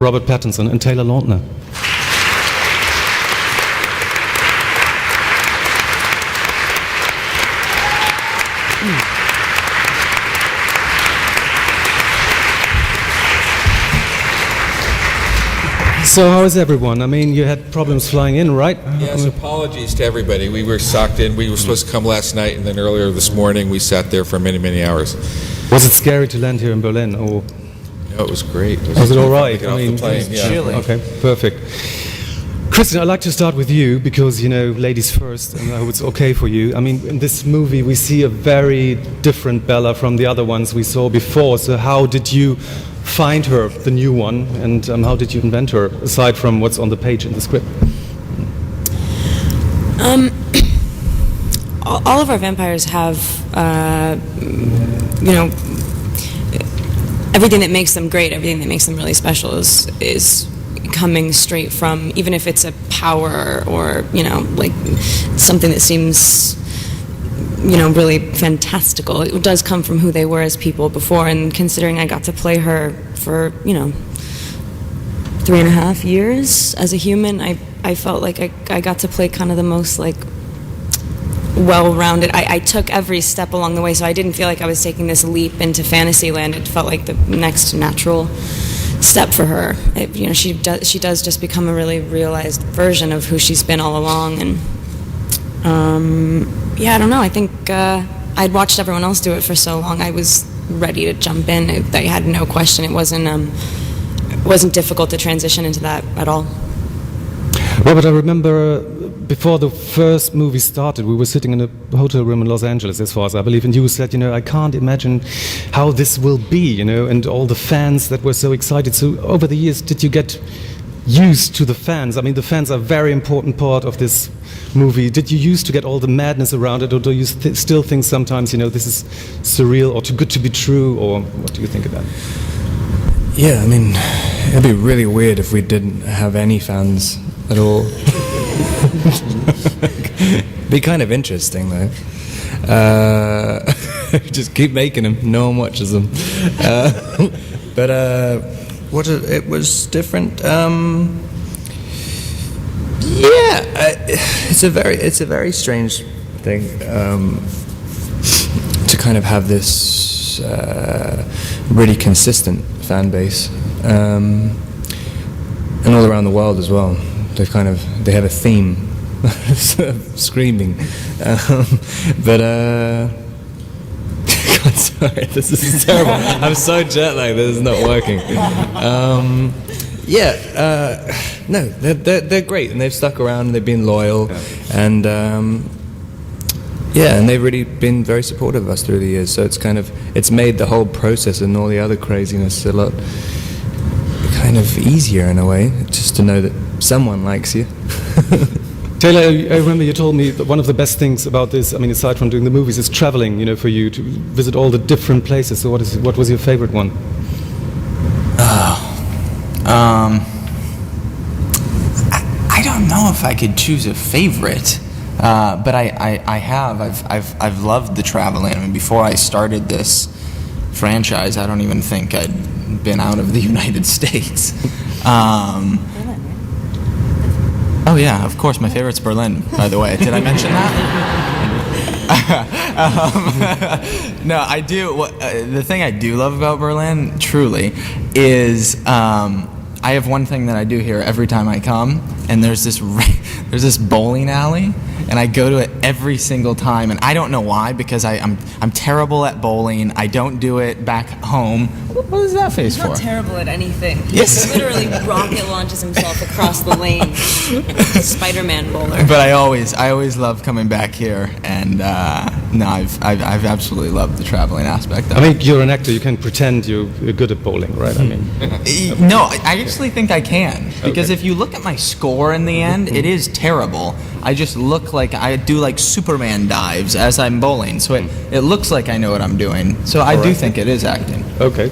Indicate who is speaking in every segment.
Speaker 1: Robert Pattinson and Taylor Lautner. So how is everyone? I mean, you had problems flying in, right?
Speaker 2: Yes, apologies to everybody. We were socked in. We were supposed to come last night, and then earlier this morning we sat there for many, many hours.
Speaker 1: Was it scary to land here in Berlin? Or
Speaker 2: No, it was great.
Speaker 1: was it all right?
Speaker 2: I mean,
Speaker 3: chilly.
Speaker 1: Okay, perfect. Kristen, I'd like to start with you because, you know, ladies first, and I hope it's okay for you. I mean, in this movie we see a very different Bella from the other ones we saw before. So how did you find her, the new one, and how did you invent her, aside from what's on the page in the script?
Speaker 4: All of our vampires have, you know, everything that makes them great, everything that makes them really special is coming straight from, even if it's a power or, you know, like something that seems, you know, really fantastical. It does come from who they were as people before, and considering I got to play her for, you know, 3.5 years as a human, I felt like I got to play kind of the most, like, well-rounded. I took every step along the way, so I didn't feel like I was taking this leap into fantasy land. It felt like the next natural step for her. You know, she does just become a really realized version of who she's been all along, and yeah, I don't know. I think I'd watched everyone else do it for so long. I was ready to jump in. I had no question. It wasn't difficult to transition into that at all.
Speaker 1: Robert, I remember before the first movie started, we were sitting in a hotel room in Los Angeles, as far as I believe, and you said, you know, I can't imagine how this will be, you know, and all the fans that were so excited. So over the years, did you get used to the fans? I mean, the fans are a very important part of this movie. Did you used to get all the madness around it, or do you still think sometimes, you know, this is surreal or too good to be true, or what do you think about it?
Speaker 3: Yeah, I mean, it'd be really weird if we didn't have any fans at all. Be kind of interesting though. Just keep making them. No one watches them. But it was different. Yeah, it's a very strange thing to kind of have this really consistent fan base, and all around the world as well. They have a theme. Screaming, but God, sorry, this is terrible. I'm so jet lagged. This is not working. No, they're great, and they've stuck around, and they've been loyal, and and they've really been very supportive of us through the years. So it's made the whole process and all the other craziness a lot kind of easier in a way, just to know that someone likes you.
Speaker 1: Taylor, I remember you told me that one of the best things about this, I mean, aside from doing the movies, is traveling, you know, for you to visit all the different places. So what was your favorite one?
Speaker 5: I don't know if I could choose a favorite, but I've loved the traveling. I mean, before I started this franchise, I don't even think I'd been out of the United States. Oh yeah, of course. My favorite's Berlin, by the way. Did I mention that? No, I do. The thing I do love about Berlin, truly, is I have one thing that I do here every time I come, and there's this bowling alley, and I go to it every single time, and I don't know why, because I'm terrible at bowling. I don't do it back home. What is that face
Speaker 4: He's
Speaker 5: for?
Speaker 4: not terrible at anything.
Speaker 5: Yes.
Speaker 4: He literally rocket launches himself across the lane. Spider-Man bowler.
Speaker 5: But I always love coming back here, and no, I've absolutely loved the traveling aspect of
Speaker 1: I mean, you're an actor. You can pretend you're good at bowling, right? I mean,
Speaker 5: No, I actually think I can, because if you look at my score in the end, it is terrible. I just look like I do like Superman dives as I'm bowling, so it looks like I know what I'm doing. So I do think it is acting.
Speaker 1: okay.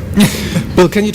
Speaker 1: Bill, can you